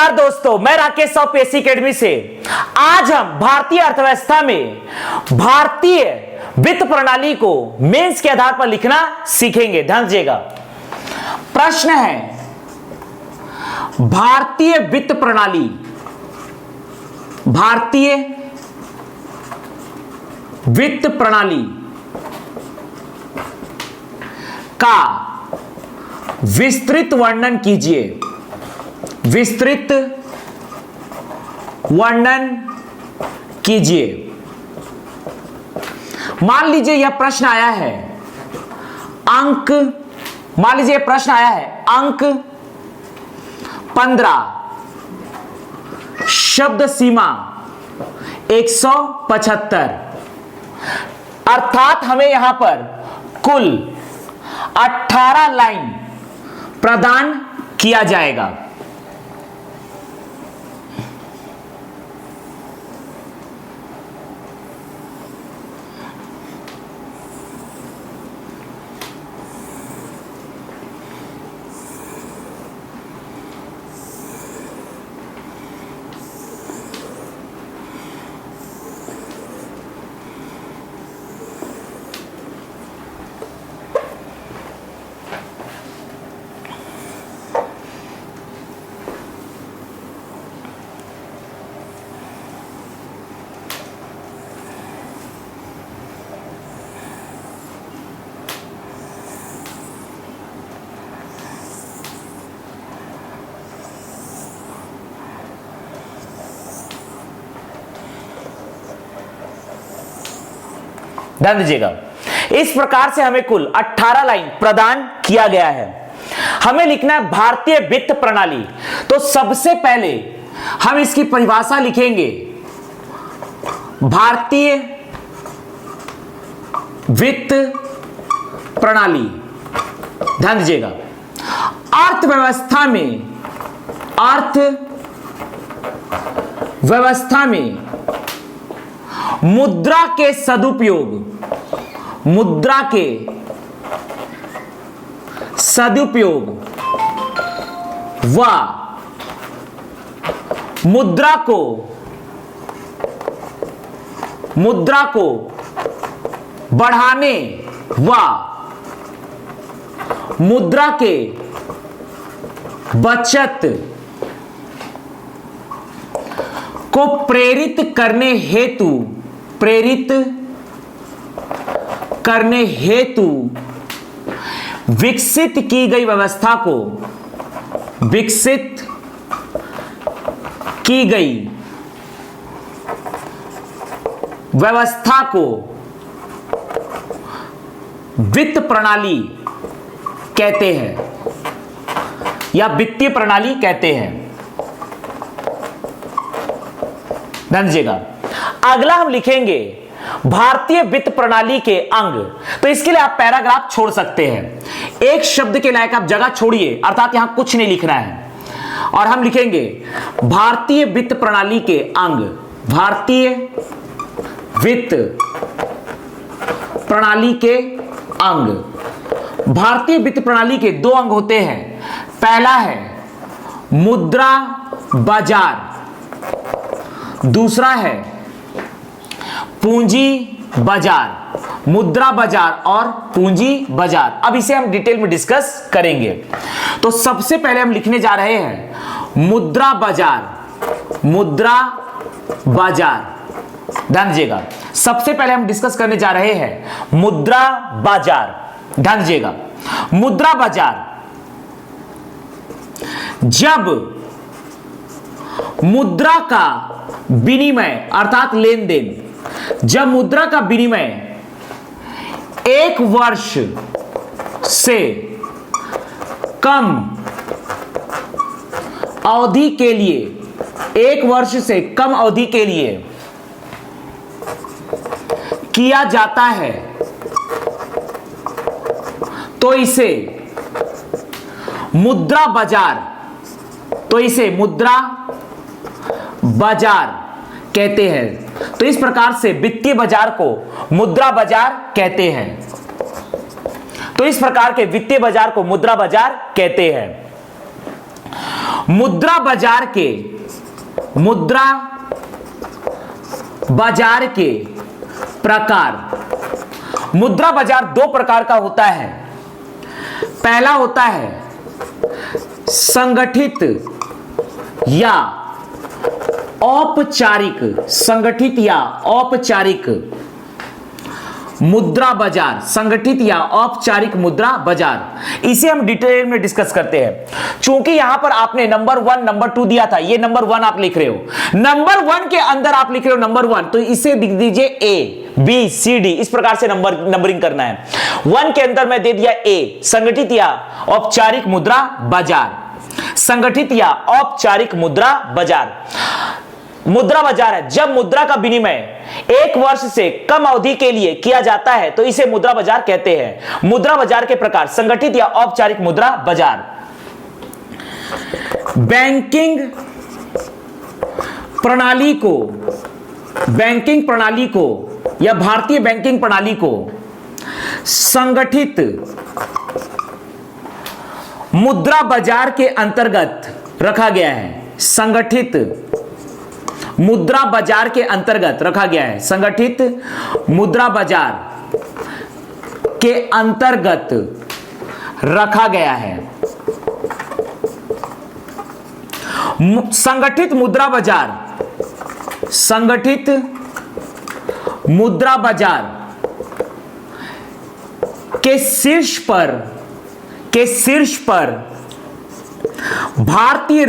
नमस्कार दोस्तों, मैं राकेश साहू पेशी अकेडमी से। आज हम भारतीय अर्थव्यवस्था में भारतीय वित्त प्रणाली को मेंस के आधार पर लिखना सीखेंगे। ध्यान दीजिएगा, प्रश्न है भारतीय वित्त प्रणाली, भारतीय वित्त प्रणाली का विस्तृत वर्णन कीजिए। विस्तृत वर्णन कीजिए। मान लीजिए यह प्रश्न आया है अंक, मान लीजिए प्रश्न आया है अंक 15, शब्द सीमा 175, अर्थात हमें यहां पर कुल 18 लाइन प्रदान किया जाएगा। ध्यान दीजिएगा, इस प्रकार से हमें कुल 18 लाइन प्रदान किया गया है। हमें लिखना है भारतीय वित्त प्रणाली। तो सबसे पहले हम इसकी परिभाषा लिखेंगे। भारतीय वित्त प्रणाली, ध्यान दीजिएगा, अर्थव्यवस्था में मुद्रा के सदुपयोग, मुद्रा के सदुपयोग व मुद्रा को बढ़ाने व मुद्रा के बचत को प्रेरित करने हेतु विकसित की गई व्यवस्था को, विकसित की गई व्यवस्था को वित्त प्रणाली कहते हैं या वित्तीय प्रणाली कहते हैं। ध्यान दीजिएगा, अगला हम लिखेंगे भारतीय वित्त प्रणाली के अंग। तो इसके लिए आप पैराग्राफ छोड़ सकते हैं, एक शब्द के लायक आप जगह छोड़िए, अर्थात यहां कुछ नहीं लिखना है, और हम लिखेंगे भारतीय वित्त प्रणाली के अंग। भारतीय वित्त प्रणाली के अंग। भारतीय वित्त प्रणाली के दो अंग होते हैं। पहला है मुद्रा बाजार, दूसरा है पूंजी बाजार। मुद्रा बाजार और पूंजी बाजार, अब इसे हम डिटेल में डिस्कस करेंगे। तो सबसे पहले हम लिखने जा रहे हैं मुद्रा बाजार। मुद्रा बाजार, ध्यान दीजिएगा, सबसे पहले हम डिस्कस करने जा रहे हैं मुद्रा बाजार। ध्यान दीजिएगा, मुद्रा बाजार जब मुद्रा का विनिमय अर्थात लेन देन, जब मुद्रा का विनिमय एक वर्ष से कम अवधि के लिए, एक वर्ष से कम अवधि के लिए किया जाता है, तो इसे मुद्रा बाजार, तो इसे मुद्रा बाजार कहते हैं। तो इस प्रकार से वित्तीय बाजार को मुद्रा बाजार कहते हैं। तो इस प्रकार के वित्तीय बाजार को मुद्रा बाजार कहते हैं। मुद्रा बाजार के प्रकार। मुद्रा बाजार दो प्रकार का होता है। पहला होता है संगठित या औपचारिक, संगठित या औपचारिक मुद्रा बाजार, संगठित या औपचारिक मुद्रा बाजार। इसे हम डिटेल में डिस्कस करते हैं। चूंकि यहां पर आपने नंबर 1 नंबर 2 दिया था, ये नंबर 1 आप लिख रहे हो, नंबर 1 के अंदर आप लिख रहे हो नंबर 1, तो इसे लिख दीजिए ए बी सी डी, इस प्रकार से नंबरिंग करना है। 1 के अंदर मैं दे दिया ए, संगठित या औपचारिक मुद्रा बाजार, संगठित या औपचारिक मुद्रा बाजार। मुद्रा बाजार है जब मुद्रा का विनिमय 1 वर्ष से कम अवधि के लिए किया जाता है तो इसे मुद्रा बाजार कहते हैं। मुद्रा बाजार के प्रकार संगठित या औपचारिक मुद्रा बाजार। बैंकिंग प्रणाली को या भारतीय बैंकिंग प्रणाली को संगठित मुद्रा बाजार के अंतर्गत रखा गया है। संगठित मुद्रा बाजार के अंतर्गत रखा गया है। संगठित मुद्रा बाजार के अंतर्गत रखा गया है। संगठित मुद्रा बाजार के शीर्ष पर भारतीय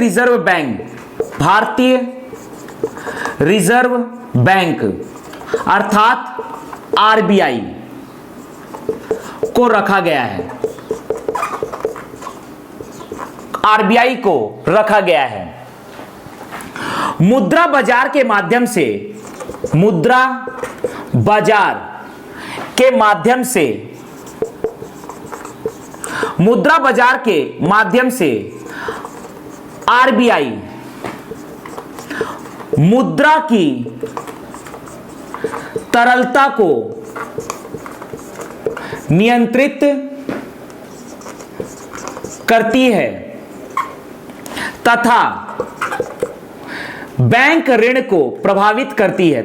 रिजर्व बैंक अर्थात आरबीआई को रखा गया है। आरबीआई को रखा गया है। मुद्रा बाजार के माध्यम से आरबीआई मुद्रा की तरलता को नियंत्रित करती है तथा बैंक ऋण को प्रभावित करती है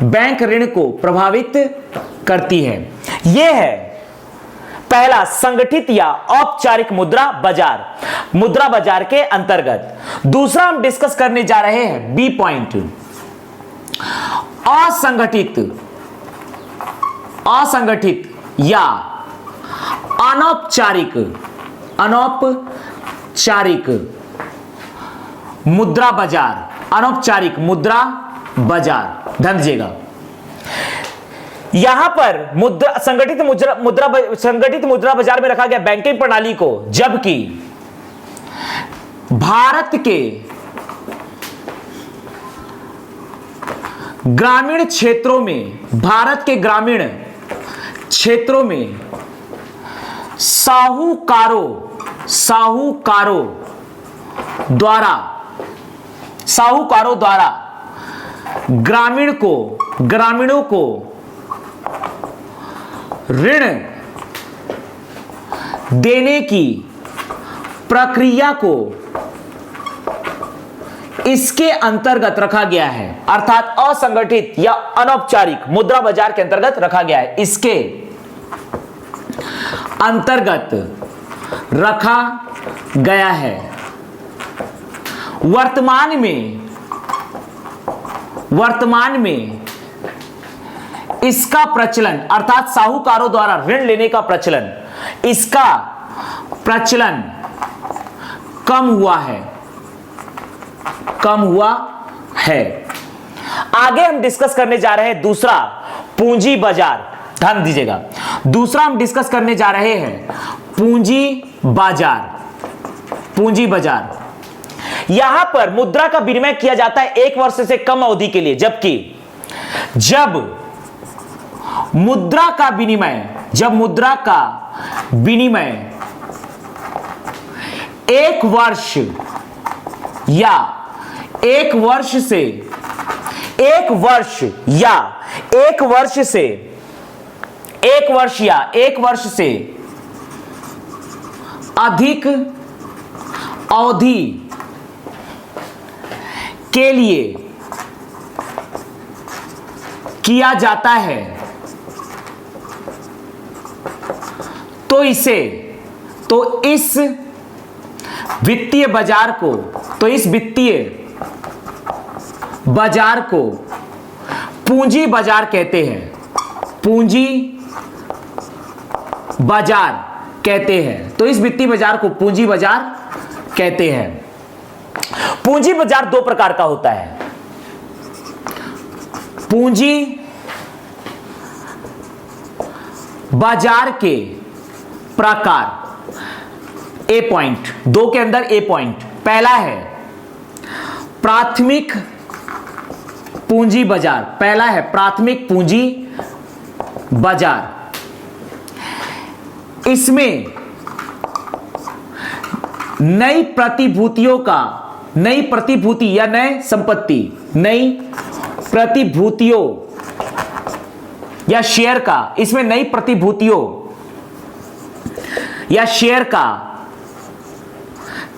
बैंक ऋण को प्रभावित करती है। यह है पहला संगठित या औपचारिक मुद्रा बाजार के अंतर्गत। दूसरा हम डिस्कस करने जा रहे हैं बी पॉइंट, असंगठित या अनौपचारिक मुद्रा बाजार। ध्यान दीजिएगा, यहां पर संगठित मुद्रा बाजार में रखा गया बैंकिंग प्रणाली को, जबकि भारत के ग्रामीण क्षेत्रों में साहूकारों द्वारा ग्रामीणों को ऋण देने की प्रक्रिया को इसके अंतर्गत रखा गया है, अर्थात असंगठित या अनौपचारिक मुद्रा बाजार के अंतर्गत रखा गया है। इसके अंतर्गत रखा गया है। वर्तमान में इसका प्रचलन, अर्थात साहूकारों द्वारा ऋण लेने का प्रचलन, इसका प्रचलन कम हुआ है। आगे हम डिस्कस करने जा रहे हैं दूसरा, पूंजी बाजार। ध्यान दीजिएगा, दूसरा हम डिस्कस करने जा रहे हैं पूंजी बाजार। यहां पर मुद्रा का विनिमय किया जाता है 1 वर्ष से कम अवधि के लिए, जबकि जब मुद्रा का विनिमय 1 वर्ष या 1 वर्ष से एक वर्ष या एक वर्ष से अधिक अवधि के लिए किया जाता है तो इस वित्तीय बाजार को पूंजी बाजार कहते हैं। पूंजी बाजार कहते हैं। तो इस वित्तीय बाजार को पूंजी बाजार कहते हैं। पूंजी बाजार दो प्रकार का होता है। पूंजी बाजार के प्रकार, ए पॉइंट, दो के अंदर ए पॉइंट। पहला है प्राथमिक पूंजी बाजार। पहला है प्राथमिक पूंजी बाजार। इसमें नई प्रतिभूति या नए संपत्ति, नई प्रतिभूतियों या शेयर का, इसमें नई प्रतिभूतियों या शेयर का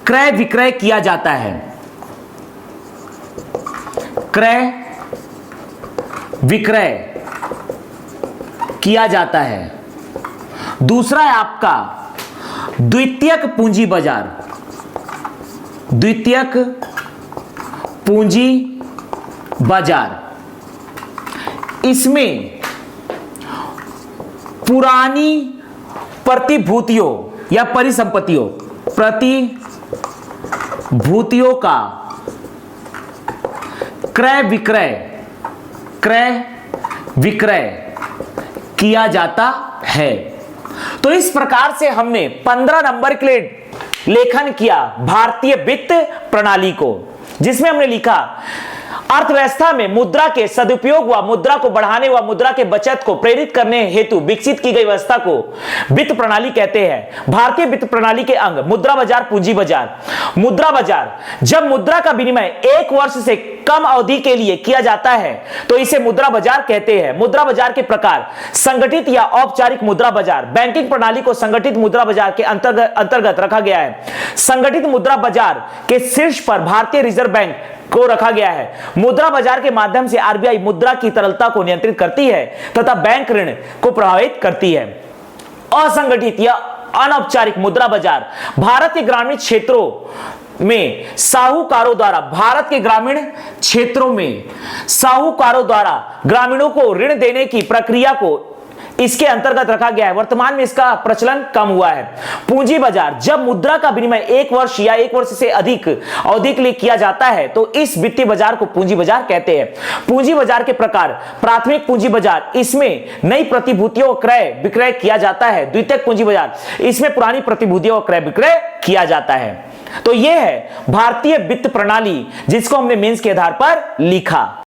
क्रय विक्रय किया जाता है। क्रय विक्रय किया जाता है। दूसरा है आपका द्वितीयक पूंजी बाजार। द्वितीयक पूंजी बाजार, इसमें पुरानी प्रतिभूतियों या प्रतिभूतियों का क्रय विक्रय किया जाता है। तो इस प्रकार से हमने 15 नंबर के लिए लेखन किया भारतीय वित्त प्रणाली को, जिसमें हमने लिखा अर्थव्यवस्था में मुद्रा के सदुपयोग व मुद्रा को बढ़ाने व मुद्रा के बचत को प्रेरित करने हेतु विकसित की गई व्यवस्था को वित्त प्रणाली कहते हैं। भारतीय वित्त प्रणाली के अंग मुद्रा बाजार, पूंजी बाजार। मुद्रा बाजार, जब मुद्रा का विनिमय एक वर्ष से कम अवधि के लिए किया जाता है तो इसे मुद्रा बाजार कहते हैं। मुद्रा बाजार के प्रकार, संगठित या औपचारिक मुद्रा बाजार। बैंकिंग प्रणाली को संगठित मुद्रा बाजार के अंतर्गत रखा गया है। संगठित मुद्रा बाजार के शीर्ष पर भारतीय रिजर्व बैंक को रखा गया है। मुद्रा बाजार के माध्यम से आरबीआई मुद्रा की तरलता को नियंत्रित करती है तथा बैंक ऋण को प्रभावित करती है। असंगठित या अनौपचारिक मुद्रा बाजार, भारत के ग्रामीण क्षेत्रों में साहूकारों द्वारा, भारत के ग्रामीण क्षेत्रों में साहूकारों द्वारा ग्रामीणों को ऋण देने की प्रक्रिया को इसके अंतर्गत रखा गया है। वर्तमान में इसका प्रचलन कम हुआ है। पूंजी बाजार, जब मुद्रा का विनिमय एक वर्ष या एक वर्ष से अधिक अवधि के लिए किया जाता है तो इस वित्तीय बाजार को पूंजी बाजार कहते हैं। पूंजी बाजार के प्रकार, प्राथमिक पूंजी बाजार, इसमें नई प्रतिभूतियों का क्रय विक्रय किया जाता है। द्वितीयक पूंजी बाजार, इसमें पुरानी प्रतिभूतियों का क्रय विक्रय किया जाता है। तो यह है भारतीय वित्त प्रणाली, जिसको हमने मेंस के आधार पर लिखा।